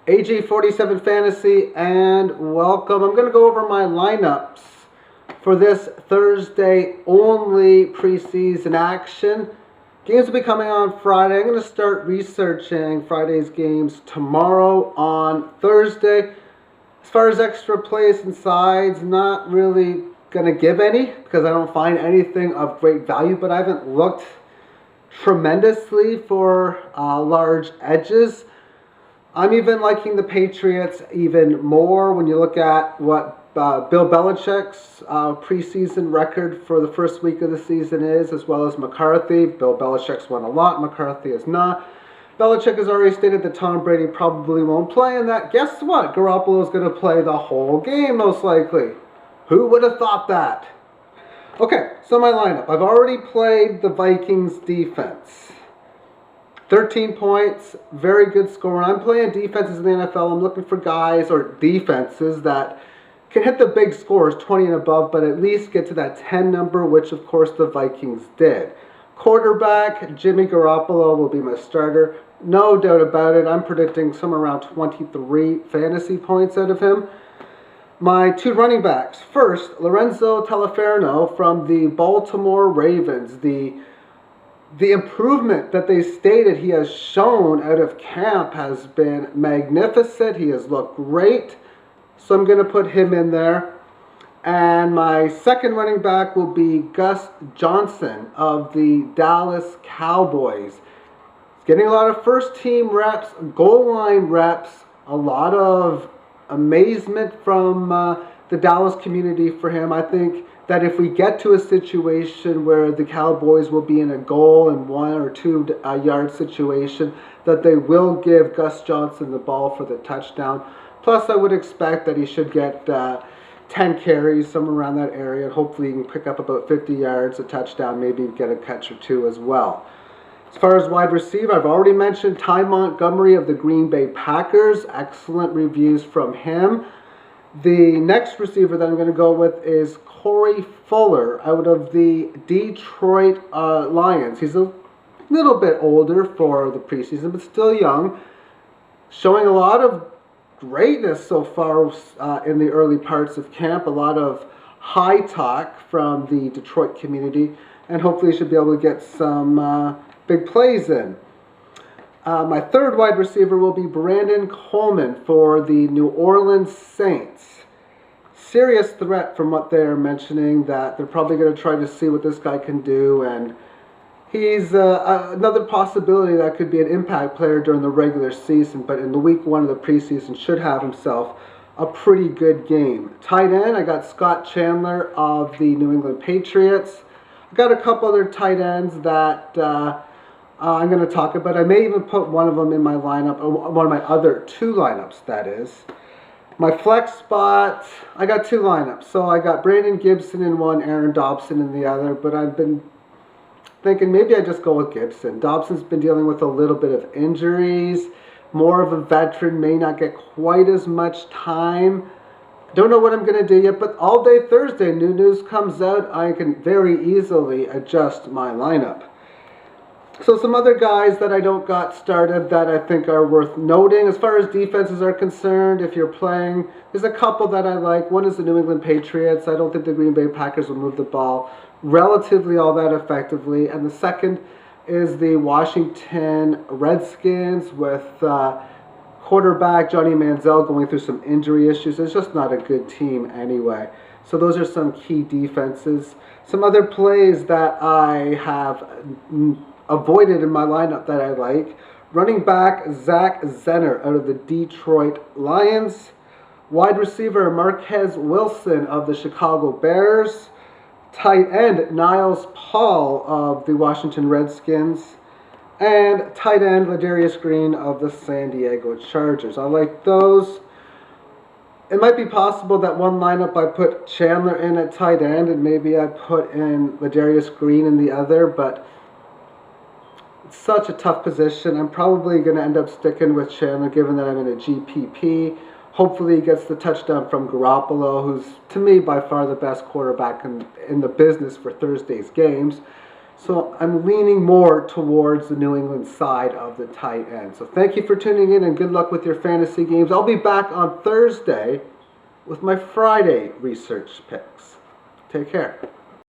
AG47 Fantasy, and welcome. I'm going to go over my lineups for this Thursday only preseason action. Games will be coming on Friday. I'm going to start researching Friday's games tomorrow on Thursday. As far as extra plays and sides, not really going to give any because I don't find anything of great value, but I haven't looked tremendously for large edges. I'm even liking the Patriots even more when you look at what Bill Belichick's preseason record for the first week of the season is, as well as McCarthy. Bill Belichick's won a lot, McCarthy has not. Belichick has already stated that Tom Brady probably won't play, and that, guess what? Garoppolo's going to play the whole game, most likely. Who would have thought that? Okay, so my lineup. I've already played the Vikings defense. 13 points, very good score. When I'm playing defenses in the NFL, I'm looking for guys or defenses that can hit the big scores, 20 and above, but at least get to that 10 number, which of course the Vikings did. Quarterback, Jimmy Garoppolo will be my starter. No doubt about it. I'm predicting somewhere around 23 fantasy points out of him. My two running backs. First, Lorenzo Taliaferro from the Baltimore Ravens. The improvement that they stated he has shown out of camp has been magnificent. He has looked great. So I'm going to put him in there. And my second running back will be Gus Johnson of the Dallas Cowboys. He's getting a lot of first team reps, goal line reps, a lot of amazement from the Dallas community for him. I think that if we get to a situation where the Cowboys will be in a goal and 1 or 2 yard situation, that they will give Gus Johnson the ball for the touchdown. Plus, I would expect that he should get 10 carries, somewhere around that area. Hopefully, he can pick up about 50 yards, a touchdown, maybe get a catch or 2 as well. As far as wide receiver, I've already mentioned Ty Montgomery of the Green Bay Packers. Excellent reviews from him. The next receiver that I'm going to go with is Corey Fuller out of the Detroit Lions. He's a little bit older for the preseason, but still young. Showing a lot of greatness so far in the early parts of camp. A lot of high talk from the Detroit community, and hopefully should be able to get some big plays in. My third wide receiver will be Brandon Coleman for the New Orleans Saints. Serious threat from what they're mentioning, that they're probably going to try to see what this guy can do, and he's another possibility that could be an impact player during the regular season, but in the week 1 of the preseason should have himself a pretty good game. Tight end, I got Scott Chandler of the New England Patriots. I got a couple other tight ends that I'm going to talk about. I may even put one of them in my lineup, or one of my other 2 lineups, that is. My flex spot, I got 2 lineups. So I got Brandon Gibson in one, Aaron Dobson in the other, but I've been thinking maybe I just go with Gibson. Dobson's been dealing with a little bit of injuries. More of a veteran, may not get quite as much time. Don't know what I'm going to do yet, but all day Thursday, new news comes out, I can very easily adjust my lineup. So some other guys that I don't got started that I think are worth noting. As far as defenses are concerned, if you're playing, there's a couple that I like. One is the New England Patriots. I don't think the Green Bay Packers will move the ball relatively all that effectively. And the second is the Washington Redskins with quarterback Johnny Manziel going through some injury issues. It's just not a good team anyway. So those are some key defenses. Some other plays that I have avoided in my lineup that I like. Running back Zach Zenner out of the Detroit Lions. Wide receiver Marquez Wilson of the Chicago Bears. Tight end Niles Paul of the Washington Redskins. And tight end Ladarius Green of the San Diego Chargers. I like those. It might be possible that one lineup I put Chandler in at tight end and maybe I put in Ladarius Green in the other, but it's such a tough position. I'm probably going to end up sticking with Chandler given that I'm in a GPP. Hopefully he gets the touchdown from Garoppolo, who's to me by far the best quarterback in the business for Thursday's games. So I'm leaning more towards the New England side of the tight end. So thank you for tuning in and good luck with your fantasy games. I'll be back on Thursday with my Friday research picks. Take care.